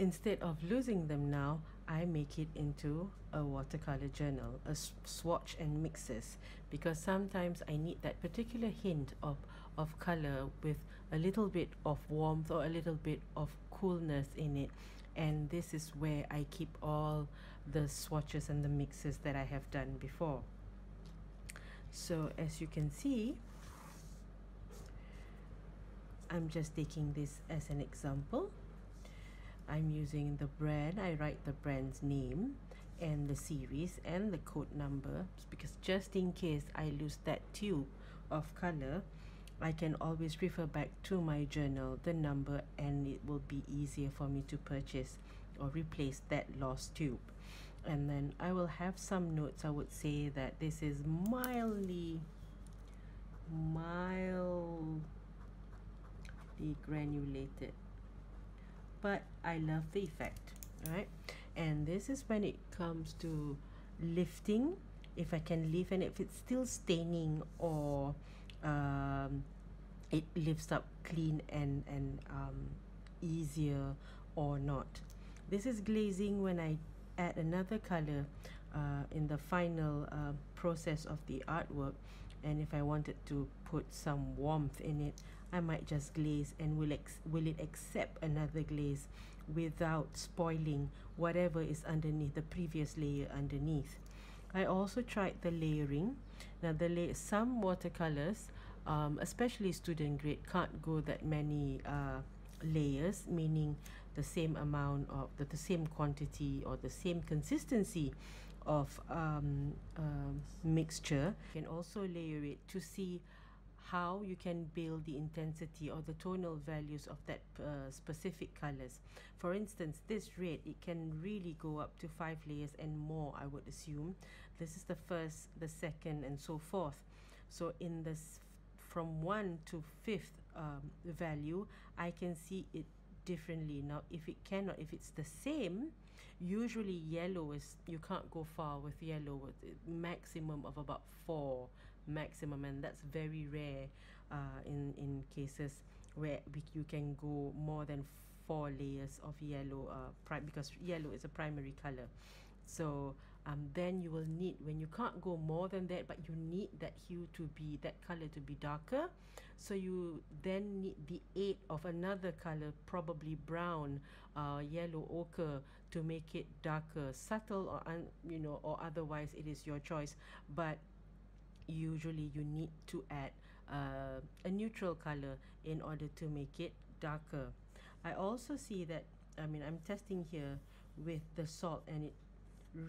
Instead of losing them now, I make it into a watercolor journal, a swatch and mixes, because sometimes I need that particular hint of color with a little bit of warmth or a little bit of coolness in it. And this is where I keep all the swatches and the mixes that I have done before. So as you can see, I'm just taking this as an example. I'm using the brand. I write the brand's name and the series and the code number, because just in case I lose that tube of color, I can always refer back to my journal, the number, and it will be easier for me to purchase or replace that lost tube. And then I will have some notes. I would say that this is mildly granulated, but I love the effect, right? And this is when it comes to lifting, if I can lift, and if it's still staining, or it lifts up clean and easier or not. This is glazing when I add another color in the final process of the artwork. And if I wanted to put some warmth in it, I might just glaze, and will it accept another glaze without spoiling whatever is underneath, the previous layer underneath. I also tried the layering. Now some watercolors, especially student grade, can't go that many layers, meaning the same amount of the same quantity or the same consistency of mixture. You can also layer it to see how you can build the intensity or the tonal values of that specific colors. For instance, this red, it can really go up to 5 layers and more, I would assume. This is the first, the second, and so forth. So in this from 1 to 5th value, I can see it differently. Now if it's the same, usually yellow is, you can't go far with yellow, with a maximum of about 4 maximum, and that's very rare in cases where you can go more than 4 layers of yellow, because yellow is a primary color. So then you will need, when you can't go more than that, but you need that hue to be, that color to be darker, so you then need the aid of another color, probably brown, yellow, ochre, to make it darker, subtle, or or otherwise it is your choice. But usually you need to add a neutral color in order to make it darker. I also see that, I'm testing here with the salt, and it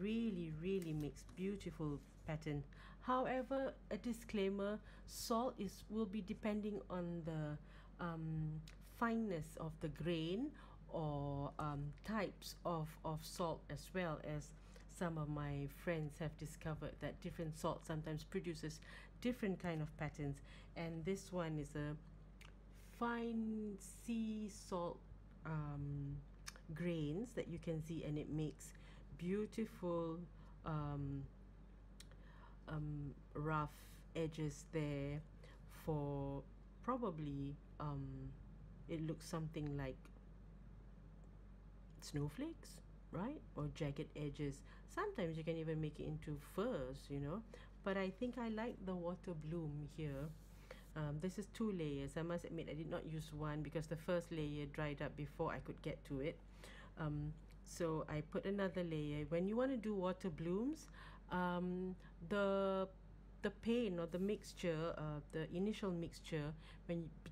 really makes beautiful pattern. However, a disclaimer, salt will be depending on the fineness of the grain, or types of salt, as well as some of my friends have discovered that different salt sometimes produces different kind of patterns, and this one is a fine sea salt grains that you can see, and it makes beautiful rough edges there, for probably it looks something like snowflakes, right? Or jagged edges. Sometimes you can even make it into furs, but I think I like the water bloom here. This is 2 layers. I must admit I did not use one, because the first layer dried up before I could get to it. So I put another layer. When you want to do water blooms, the paint or the mixture, the initial mixture,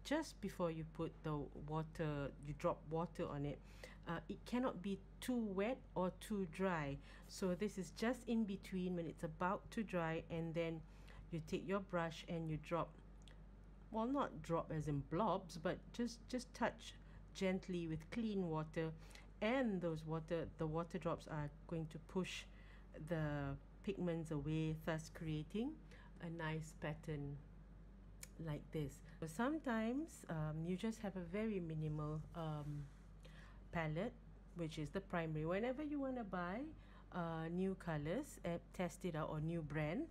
just before you put the water, you drop water on it, it cannot be too wet or too dry. So this is just in between, when it's about to dry, and then you take your brush and you drop, well, not drop as in blobs, but just touch gently with clean water, and the water drops are going to push the pigments away, thus creating a nice pattern like this. So sometimes you just have a very minimal palette, which is the primary. Whenever you want to buy new colors, test it out, or new brand,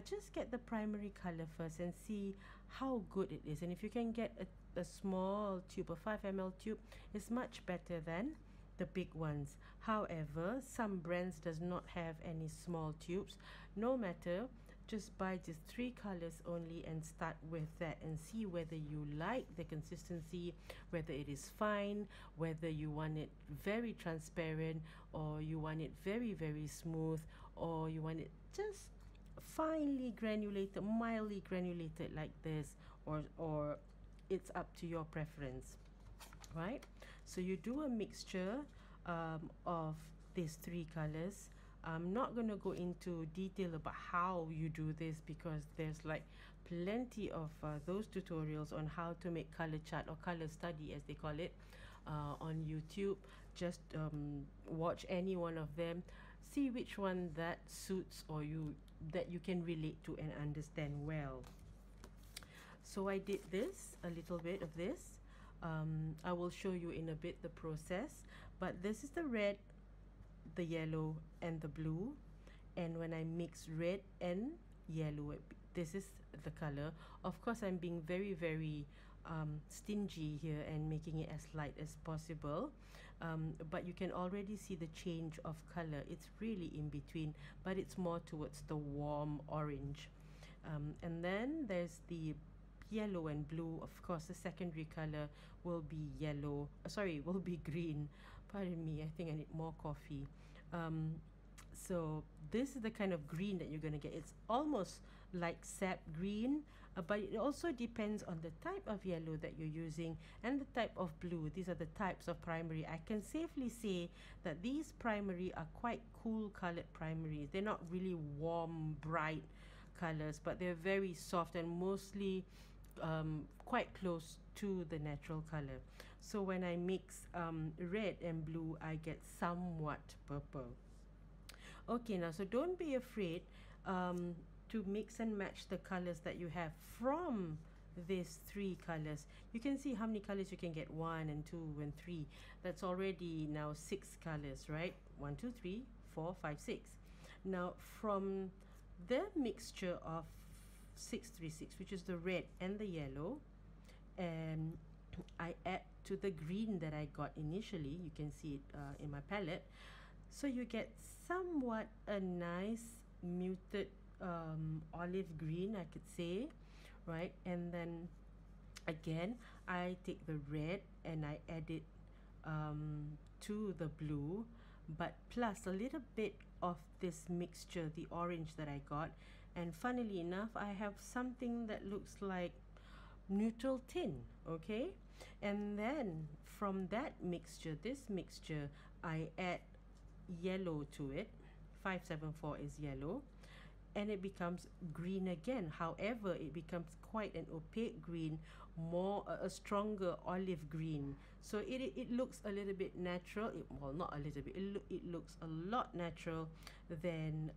just get the primary color first and see how good it is. And if you can get a small tube, a 5 ml tube, is much better than the big ones. However, some brands does not have any small tubes. No matter, just buy just 3 colors only and start with that and see whether you like the consistency, whether it is fine, whether you want it very transparent, or you want it very, very smooth, or you want it just finely granulated, mildly granulated like this, or it's up to your preference, right? So you do a mixture of these 3 colors. I'm not going to go into detail about how you do this because there's like plenty of those tutorials on how to make color chart or color study as they call it on YouTube. Just watch any one of them, see which one that suits or that you can relate to and understand well. So I did this, a little bit of this. I will show you in a bit the process, but this is the red, the yellow and the blue, and when I mix red and yellow, this is the color. Of course, I'm being very, very stingy here and making it as light as possible, but you can already see the change of color. It's really in between, but it's more towards the warm orange. And then there's the yellow and blue. Of course, the secondary color will be yellow, will be green. Pardon me, I think I need more coffee. So this is the kind of green that you're going to get. It's almost like sap green, but it also depends on the type of yellow that you're using and the type of blue. These are the types of primary. I can safely say that these primary are quite cool colored primaries. They're not really warm, bright colors, but they're very soft and mostly quite close to the natural color. So when I mix red and blue, I get somewhat purple. Okay, now so don't be afraid to mix and match the colors that you have from these 3 colors. You can see how many colors you can get, 1 and 2 and 3. That's already now 6 colors, right? 1, 2, 3, 4, 5, 6. Now from the mixture of 636, which is the red and the yellow, and I add to the green that I got initially. You can see it in my palette. So you get somewhat a nice muted olive green, I could say, right? And then again, I take the red and I add it to the blue, but plus a little bit of this mixture, the orange that I got. And funnily enough, I have something that looks like neutral tin, okay? And then from that mixture, this mixture, I add yellow to it. 574 is yellow, and it becomes green again. However, it becomes quite an opaque green, more a stronger olive green. So it looks a little bit natural. Well, not a little bit. It looks a lot natural than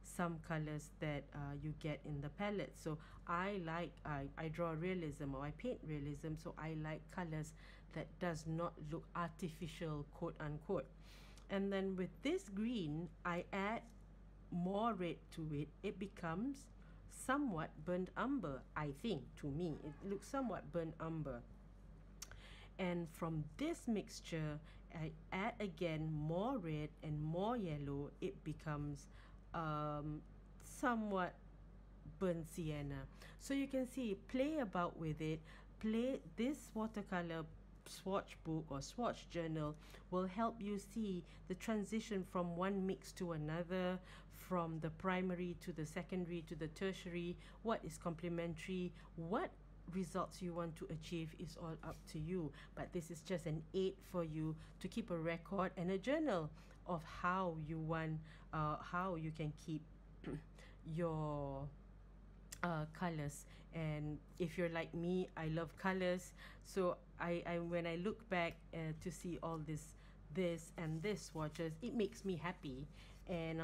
some colors that you get in the palette. So I draw realism, or I paint realism, so I like colors that does not look artificial, quote unquote. And then with this green, I add more red to it. It becomes somewhat burnt umber. I think, to me, it looks somewhat burnt umber. And from this mixture, I add again more red and more yellow. It becomes somewhat burnt sienna. So you can see, play about with it. Play this watercolor swatch book or swatch journal will help you see the transition from one mix to another, from the primary to the secondary to the tertiary, what is complementary, what results you want to achieve is all up to you. But this is just an aid for you to keep a record and a journal of how you want, how you can keep your colors. And if you're like me, I love colors, so I when I look back to see all this and this swatches, it makes me happy, and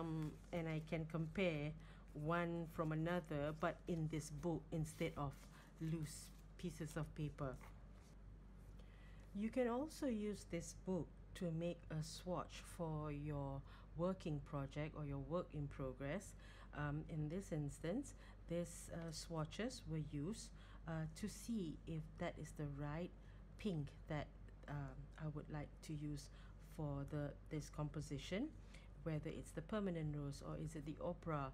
I can compare one from another, but in this book instead of loose pieces of paper. You can also use this book to make a swatch for your working project or your work in progress. In this instance, these swatches were used to see if that is the right pink that I would like to use for this composition, whether it's the permanent rose or is it the opera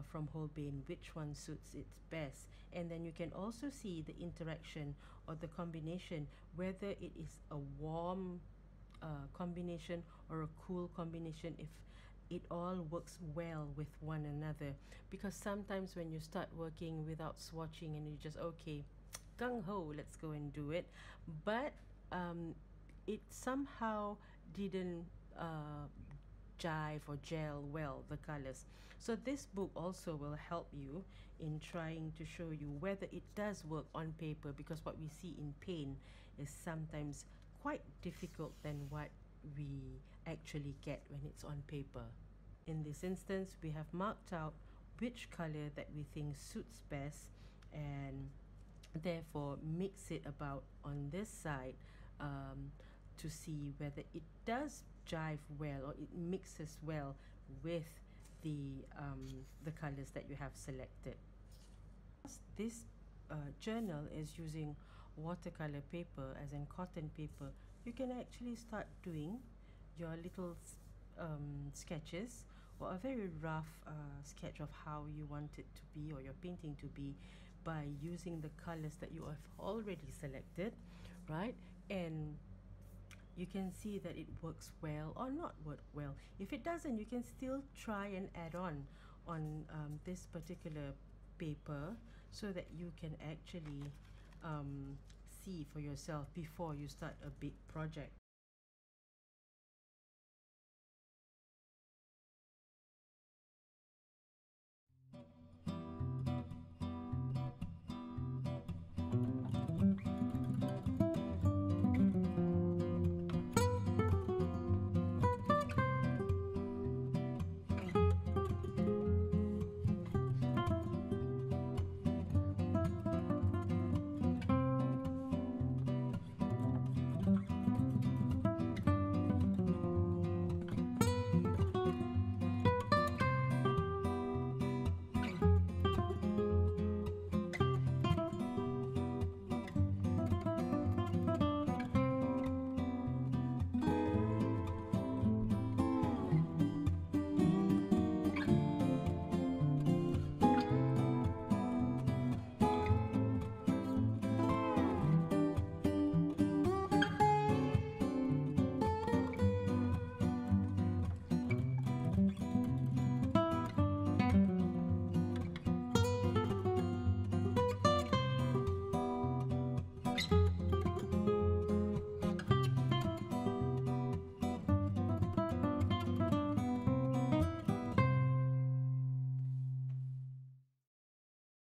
from Holbein, which one suits it best. And then you can also see the interaction or the combination, whether it is a warm combination or a cool combination, if it all works well with one another. Because sometimes when you start working without swatching and you just, okay, gung-ho, let's go and do it, but it somehow didn't jive or gel well, the colors. So this book also will help you in trying to show you whether it does work on paper, because what we see in paint is sometimes quite difficult than what we actually get when it's on paper. In this instance, we have marked out which color that we think suits best, and therefore mix it about on this side to see whether it does jive well or it mixes well with the colors that you have selected. This journal is using watercolor paper, as in cotton paper. You can actually start doing your little sketches, or a very rough sketch of how you want it to be, or your painting to be, by using the colors that you have already selected, right? And you can see that it works well or not work well. If it doesn't, you can still try and add on this particular paper, so that you can actually see for yourself before you start a big project.